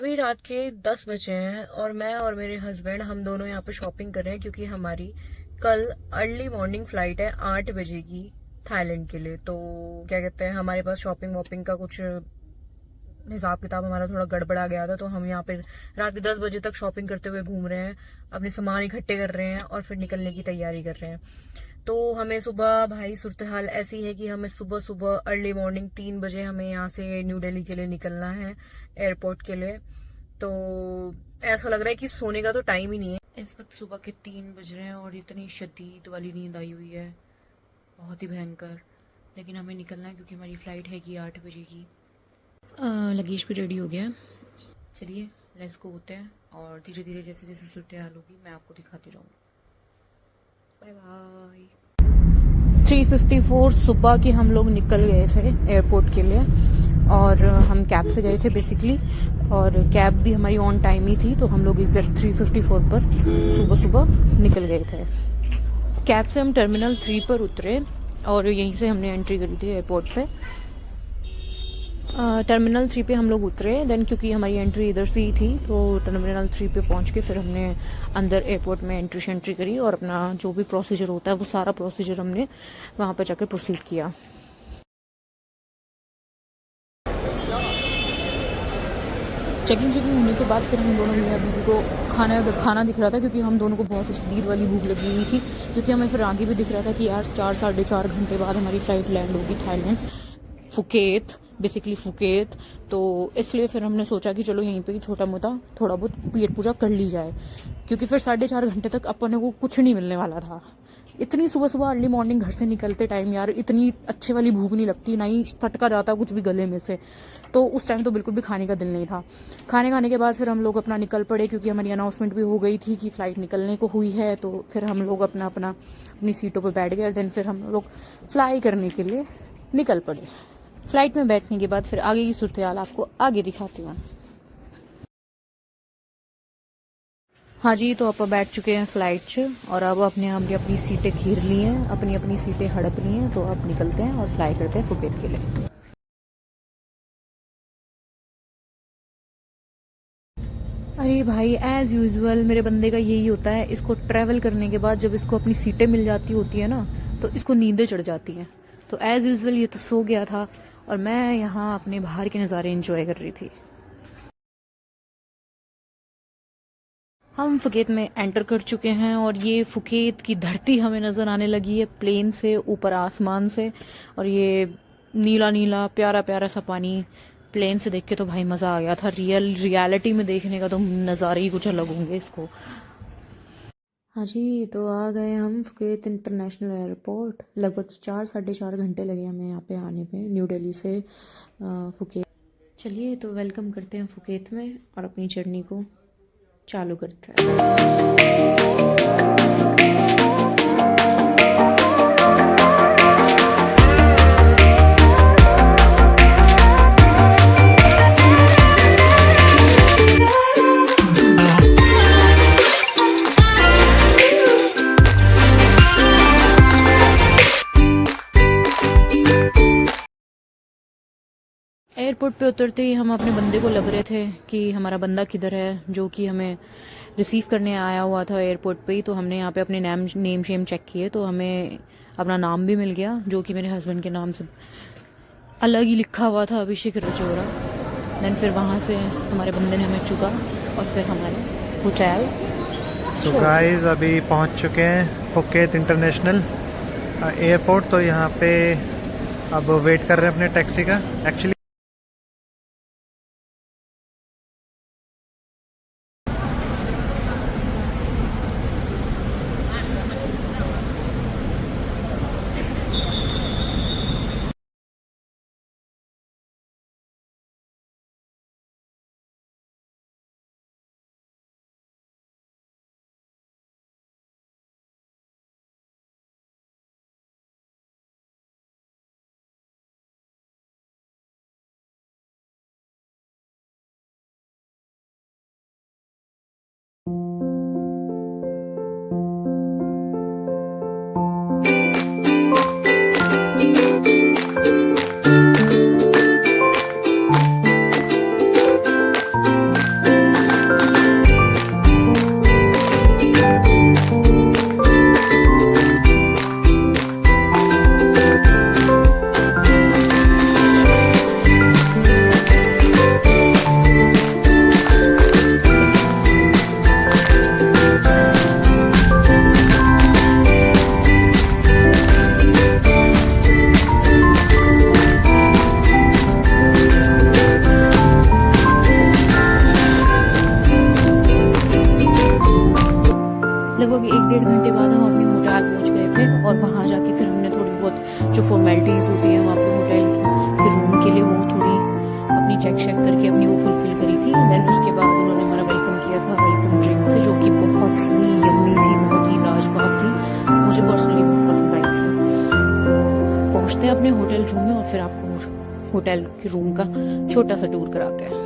अभी रात के 10 बजे हैं और मैं और मेरे हस्बैंड हम दोनों यहाँ पे शॉपिंग कर रहे हैं क्योंकि हमारी कल अर्ली मॉर्निंग फ्लाइट है 8 बजे की थाईलैंड के लिए। तो क्या कहते हैं, हमारे पास शॉपिंग वॉपिंग का कुछ हिसाब किताब हमारा थोड़ा गड़बड़ा गया था, तो हम यहाँ पे रात के 10 बजे तक शॉपिंग करते हुए घूम रहे हैं, अपने सामान इकट्ठे कर रहे हैं और फिर निकलने की तैयारी कर रहे हैं। तो हमें सुबह, भाई सूरत हाल ऐसी है कि हमें सुबह सुबह अर्ली मॉर्निंग 3 बजे हमें यहाँ से न्यू दिल्ली के लिए निकलना है, एयरपोर्ट के लिए। तो ऐसा लग रहा है कि सोने का तो टाइम ही नहीं है। इस वक्त सुबह के 3 बज रहे हैं और इतनी शदीद वाली नींद आई हुई है, बहुत ही भयंकर। लेकिन हमें निकलना है क्योंकि हमारी फ़्लाइट है कि 8 बजे की। लगेज भी रेडी हो गया है। चलिए लेट्स गो होते हैं और धीरे धीरे जैसे जैसे सूरत हाल होगी मैं आपको दिखाती रहूँगी। Bye bye. 3:54 सुबह के हम लोग निकल गए थे एयरपोर्ट के लिए और हम कैब से गए थे बेसिकली, और कैब भी हमारी ऑन टाइम ही थी, तो हम लोग एग्जैक्ट 3:54 पर सुबह सुबह निकल गए थे। कैब से हम टर्मिनल 3 पर उतरे और यहीं से हमने एंट्री करी थी एयरपोर्ट पे। टर्मिनल 3 पे हम लोग उतरे, देन क्योंकि हमारी एंट्री इधर से ही थी तो टर्मिनल 3 पे पहुंच के फिर हमने अंदर एयरपोर्ट में एंट्री शेंट्री करी और अपना जो भी प्रोसीजर होता है वो सारा प्रोसीजर हमने वहाँ पर जाकर प्रोसीड किया। चेकिंग होने के बाद फिर हम दोनों मियाँ बीवी को खाना दिख रहा था, क्योंकि हम दोनों को बहुत शदीद वाली भूख लगी हुई थी, क्योंकि हमें फिर आगे भी दिख रहा था कि यार 4 साढ़े 4 घंटे बाद हमारी फ़्लाइट लैंड होगी थाईलैंड, फुकेत, बेसिकली फुकेत। तो इसलिए फिर हमने सोचा कि चलो यहीं पे ही छोटा मोटा थोड़ा बहुत पेट पूजा कर ली जाए, क्योंकि फिर 4.5 घंटे तक अपन को कुछ नहीं मिलने वाला था। इतनी सुबह सुबह अर्ली मॉर्निंग घर से निकलते टाइम यार इतनी अच्छी वाली भूख नहीं लगती, ना ही सटका जाता कुछ भी गले में से। तो उस टाइम तो बिल्कुल भी खाने का दिल नहीं था। खाने के बाद फिर हम लोग अपना निकल पड़े, क्योंकि हमारी अनाउंसमेंट भी हो गई थी कि फ़्लाइट निकलने को हुई है। तो फिर हम लोग अपनी सीटों पर बैठ गए, देन फिर हम लोग फ्लाई करने के लिए निकल पड़े। फ्लाइट में बैठने के बाद फिर आगे की सूरत हाल आपको आगे दिखाती हूँ। हाँ जी, तो आप बैठ चुके हैं फ़्लाइट च और अब हमने अपनी सीटें घेर ली हैं, अपनी सीटें हड़प ली हैं। तो अब निकलते हैं और फ्लाई करते हैं फुकेत के लिए। अरे भाई, एज़ यूजुअल मेरे बंदे का यही होता है, इसको ट्रैवल करने के बाद जब इसको अपनी सीटें मिल जाती होती है ना, तो इसको नींदें चढ़ जाती हैं। तो एज़ यूजुअल ये तो सो गया था और मैं यहाँ अपने बाहर के नज़ारे एंजॉय कर रही थी। हम फुकेत में एंटर कर चुके हैं और ये फुकेत की धरती हमें नज़र आने लगी है प्लेन से, ऊपर आसमान से। और ये नीला नीला प्यारा प्यारा सा पानी प्लेन से देख के तो भाई मज़ा आ गया था। रियलिटी में देखने का तो नज़ारे ही कुछ अलग होंगे इसको। हाँ जी, तो आ गए हम फुकेत इंटरनेशनल एयरपोर्ट। लगभग 4 साढ़े 4 घंटे लगे हमें यहाँ पे आने पे, न्यू दिल्ली से फुकेत। चलिए तो वेलकम करते हैं फुकेत में और अपनी जर्नी को चालू करते हैं। एयरपोर्ट पे उतरते ही हम अपने बंदे को लग रहे थे कि हमारा बंदा किधर है, जो कि हमें रिसीव करने आया हुआ था एयरपोर्ट पे ही। तो हमने यहाँ पे अपने नेम शेम चेक किए तो हमें अपना नाम भी मिल गया, जो कि मेरे हस्बैंड के नाम से अलग ही लिखा हुआ था, अभिषेक रजौरा। देन फिर वहाँ से हमारे बंदे ने हमें चुका और फिर हमारे होटल। तो गाइस अभी पहुँच चुके हैं फुकेत इंटरनेशनल एयरपोर्ट। तो यहाँ पे अब वेट कर रहे हैं अपने टैक्सी का। एक्चुअली लगभग 1-1.5 घंटे बाद हम अपने होटल पहुंच गए थे और वहां जाके फिर हमने थोड़ी बहुत जो फॉर्मेलिटीज़ होती हैं वहाँ पे होटल के रूम के लिए वो थोड़ी अपनी चेक करके अपनी वो फुलफिल करी थी। देन उसके बाद उन्होंने हमारा वेलकम किया था वेलकम ड्रिंक से, जो कि बहुत ही यम्मी थी, बहुत ही लाजवाब थी, मुझे पर्सनली बहुत पसंद आई थी। तो पहुँचते हैं अपने होटल रूम में और फिर आपको होटल के रूम का छोटा सा टूर कराते हैं।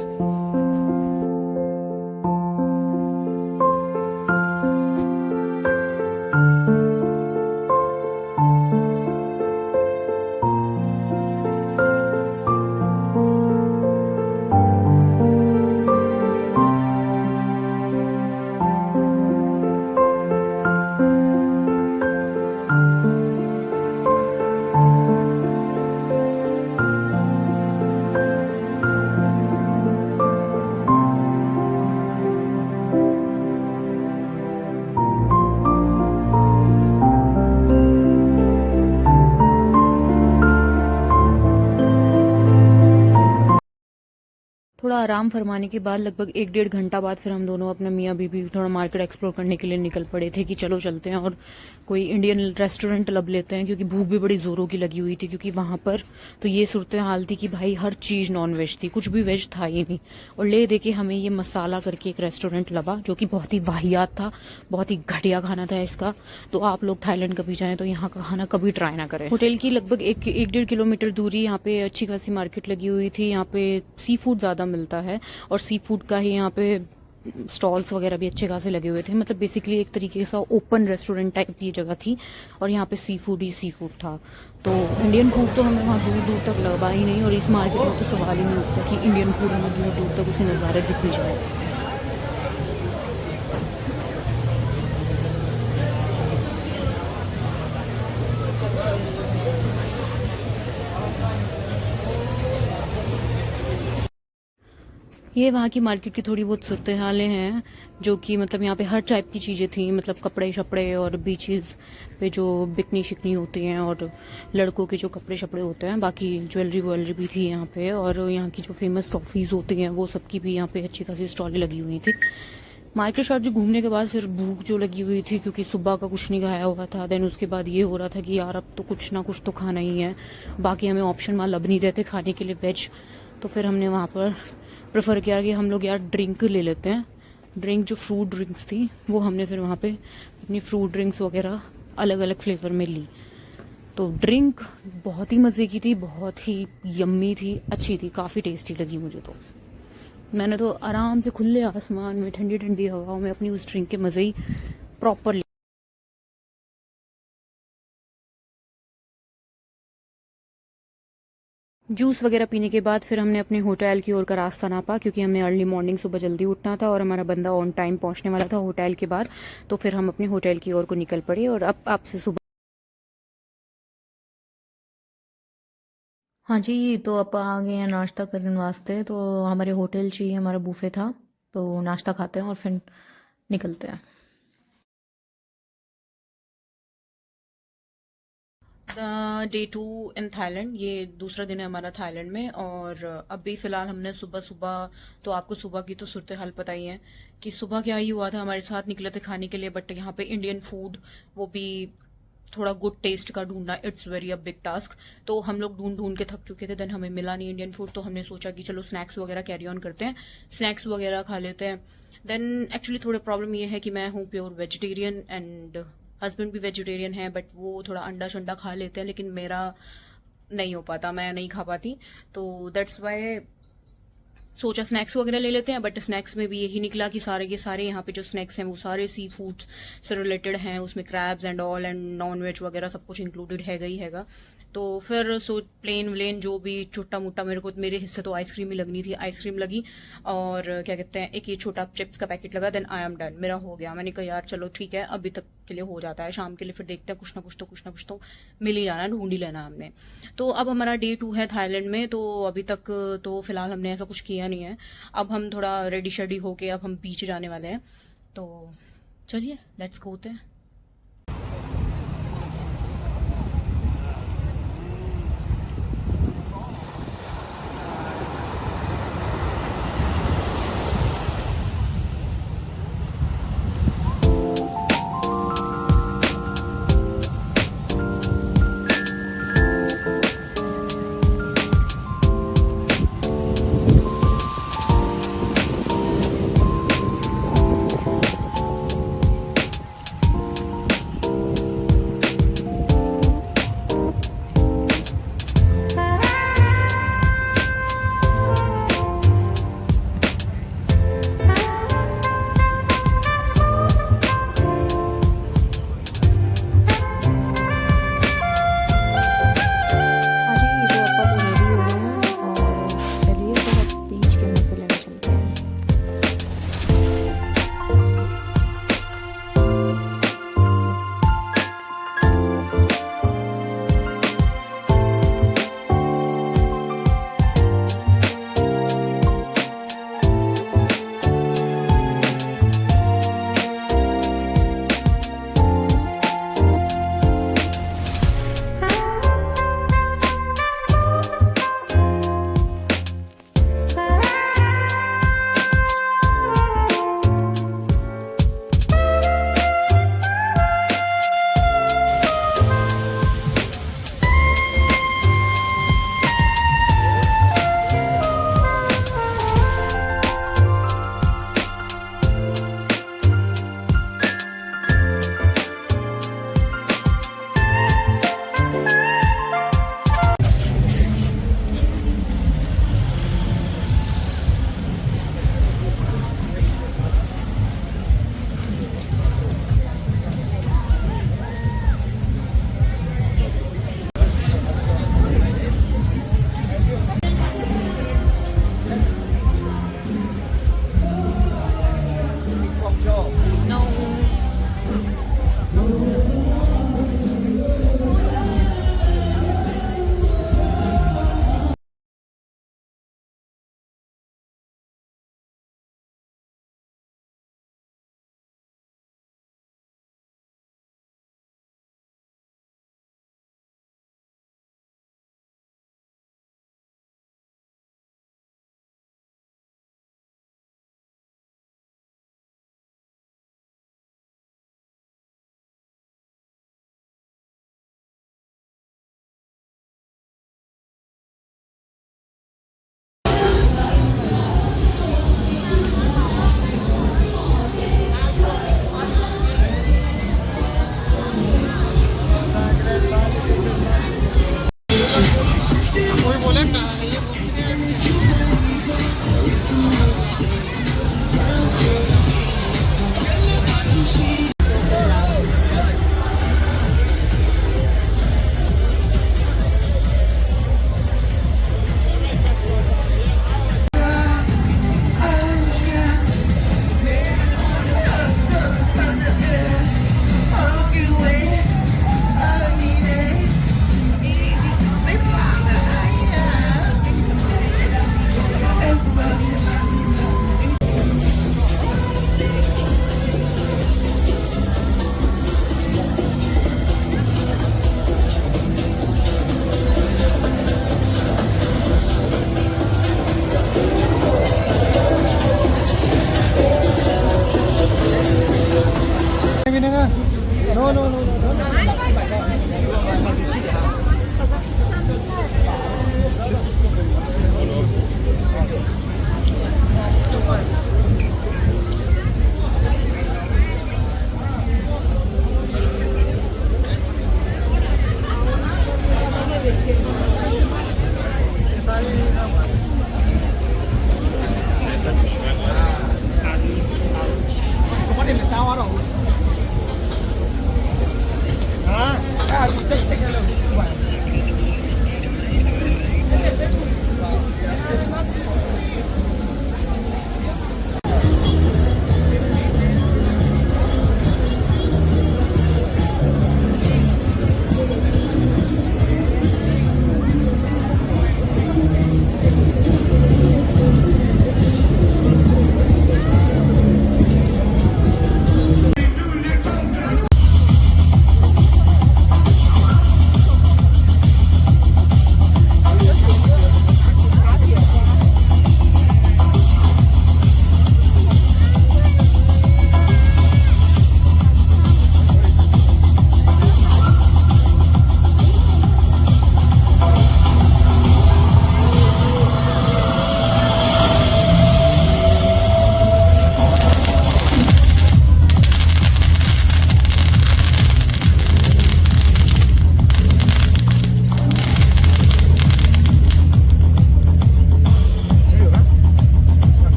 थोड़ा आराम फरमाने के बाद लगभग 1-1.5 घंटा बाद फिर हम दोनों अपना मियाँ बीबी थोड़ा मार्केट एक्सप्लोर करने के लिए निकल पड़े थे कि चलो चलते हैं और कोई इंडियन रेस्टोरेंट लब लेते हैं, क्योंकि भूख भी बड़ी ज़ोरों की लगी हुई थी। क्योंकि वहाँ पर तो ये सूरत हाल थी कि भाई हर चीज़ नॉन वेज थी, कुछ भी वेज था ही नहीं। और ले दे के हमें ये मसाला करके एक रेस्टोरेंट लबा जो कि बहुत ही वाहियात था, बहुत ही घटिया खाना था इसका। तो आप लोग थाईलैंड कभी जाएँ तो यहाँ का खाना कभी ट्राई ना करें। होटल की लगभग 1-1.5 किलोमीटर दूरी यहाँ पे अच्छी खासी मार्केट लगी हुई थी। यहाँ पे सी फूड ज़्यादा मिलता है और सी फूड का ही यहाँ पे स्टॉल्स वगैरह भी अच्छे खासे लगे हुए थे। मतलब बेसिकली एक तरीके से ओपन रेस्टोरेंट टाइप की जगह थी और यहाँ पे सी फूड ही सी फूड था। तो इंडियन फूड तो हमें वहाँ दूर दूर तक लगा ही नहीं, और इस मार्केट में तो सवाल ही नहीं उठता कि इंडियन फूड हमें दूर दूर तक उसके नज़ारे दिख भी जाए। ये वहाँ की मार्केट की थोड़ी बहुत सूरत हालें हैं, जो कि मतलब यहाँ पे हर टाइप की चीज़ें थी। मतलब कपड़े शपड़े और बीचेस पे जो बिकनी शिकनी होती हैं और लड़कों के जो कपड़े शपड़े होते हैं, बाकी ज्वेलरी वॉलरी भी थी यहाँ पे। और यहाँ की जो फेमस टॉफ़ीज़ होती हैं वो सब की भी यहाँ पे अच्छी खासी स्टॉलें लगी हुई थी। मार्केट शार्ट घूमने के बाद फिर भूख जो लगी हुई थी, क्योंकि सुबह का कुछ नहीं खाया हुआ था। देन उसके बाद ये हो रहा था कि यार अब तो कुछ ना कुछ तो खाना ही है, बाकी हमें ऑप्शन वहाँ लब नहीं रहते खाने के लिए वेज। तो फिर हमने वहाँ पर प्रेफर किया कि हम लोग यार ड्रिंक ले लेते हैं। ड्रिंक जो फ्रूट ड्रिंक्स थी वो हमने फिर वहाँ पे अपनी फ्रूट ड्रिंक्स वगैरह अलग अलग फ्लेवर में ली। तो ड्रिंक बहुत ही मज़े की थी, बहुत ही यम्मी थी, अच्छी थी, काफ़ी टेस्टी लगी मुझे। तो मैंने तो आराम से खुले आसमान में ठंडी ठंडी हवाओं में अपनी उस ड्रिंक के मज़े ही प्रॉपर। जूस वगैरह पीने के बाद फिर हमने अपने होटल की ओर का रास्ता नापा, क्योंकि हमें अर्ली मॉर्निंग सुबह जल्दी उठना था और हमारा बंदा ऑन टाइम पहुंचने वाला था होटल के बाद। तो फिर हम अपने होटल की ओर को निकल पड़े और अब आपसे सुबह। हाँ जी, तो अब आ गए हैं नाश्ता करने वास्ते। तो हमारे होटल च ही हमारा बुफे था, तो नाश्ता खाते हैं और फिर निकलते हैं। डे 2 इन थाईलैंड, ये दूसरा दिन है हमारा थाईलैंड में। और अभी फ़िलहाल हमने सुबह सुबह, तो आपको सुबह की तो सूरत हाल पता ही है कि सुबह क्या ही हुआ था। हमारे साथ निकले थे खाने के लिए, बट यहाँ पे इंडियन फूड, वो भी थोड़ा गुड टेस्ट का ढूंढना, it's very a big task. तो हम लोग ढूंढ ढूंढ के थक चुके थे। देन हमें मिला नहीं इंडियन फूड, तो हमने सोचा कि चलो स्नैक्स वगैरह कैरी ऑन करते हैं, स्नैक्स वगैरह खा लेते हैं। देन एक्चुअली थोड़ा प्रॉब्लम ये है कि मैं हूँ प्योर वेजिटेरियन एंड हस्बैंड भी वेजिटेरियन है, बट वो थोड़ा अंडा शंडा खा लेते हैं, लेकिन मेरा नहीं हो पाता, मैं नहीं खा पाती। तो दैट्स वाई सोचा स्नैक्स वगैरह ले लेते हैं। बट स्नैक्स में भी यही निकला कि सारे के सारे यहाँ पे जो स्नैक्स हैं वो सारे सी फूड से रिलेटेड हैं, उसमें crabs and all and non veg वगैरह सब कुछ इंक्लूडेड हैगा ही हैगा। तो फिर सो प्लेन व्लेन जो भी छोटा मोटा, मेरे हिस्से तो आइसक्रीम ही लगनी थी, आइसक्रीम लगी। और क्या कहते हैं, एक ये छोटा चिप्स का पैकेट लगा। देन आई एम डन, मेरा हो गया। मैंने कहा यार चलो ठीक है, अभी तक के लिए हो जाता है, शाम के लिए फिर देखते हैं, कुछ ना कुछ तो मिल ही जाना, ढूंढ ही लेना हमने। तो अब हमारा डे 2 है थाईलैंड में। तो अभी तक तो फिलहाल हमने ऐसा कुछ किया नहीं है। अब हम थोड़ा रेडी शेडी होके अब हम बीच जाने वाले हैं। तो चलिए लेट्स गो होते हैं।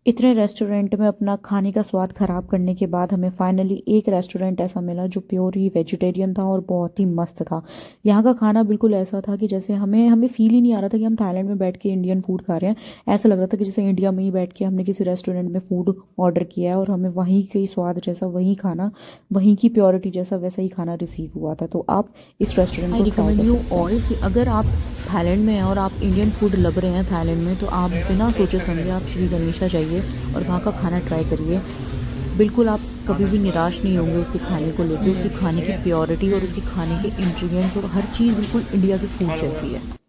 इतने रेस्टोरेंट में अपना खाने का स्वाद ख़राब करने के बाद हमें फाइनली एक रेस्टोरेंट ऐसा मिला जो प्योर ही वेजिटेरियन था और बहुत ही मस्त था। यहाँ का खाना बिल्कुल ऐसा था कि जैसे हमें हमें फील ही नहीं आ रहा था कि हम थाईलैंड में बैठ के इंडियन फूड खा रहे हैं। ऐसा लग रहा था कि जैसे इंडिया में ही बैठ के हमने किसी रेस्टोरेंट में फूड ऑर्डर किया है और हमें वहीं के स्वाद जैसा वहीं खाना, वहीं की प्योरिटी जैसा वैसा ही खाना रिसीव हुआ था। तो आप इस रेस्टोरेंट आई को ट्राई रिकमेंड कर यू सकते हैं। ऑल कि अगर आप थाईलैंड में हैं और आप इंडियन फूड लव रहे हैं थाईलैंड में, तो आप बिना सोचे समझे आप श्री गणेशा जाइए और वहाँ का खाना ट्राई करिए। बिल्कुल आप कभी भी निराश नहीं होंगे उसके खाने को लेकर। उसके खाने की प्योरिटी और उसके खाने के इंग्रेडिएंट्स और हर चीज़ बिल्कुल इंडिया की फूड जैसी है।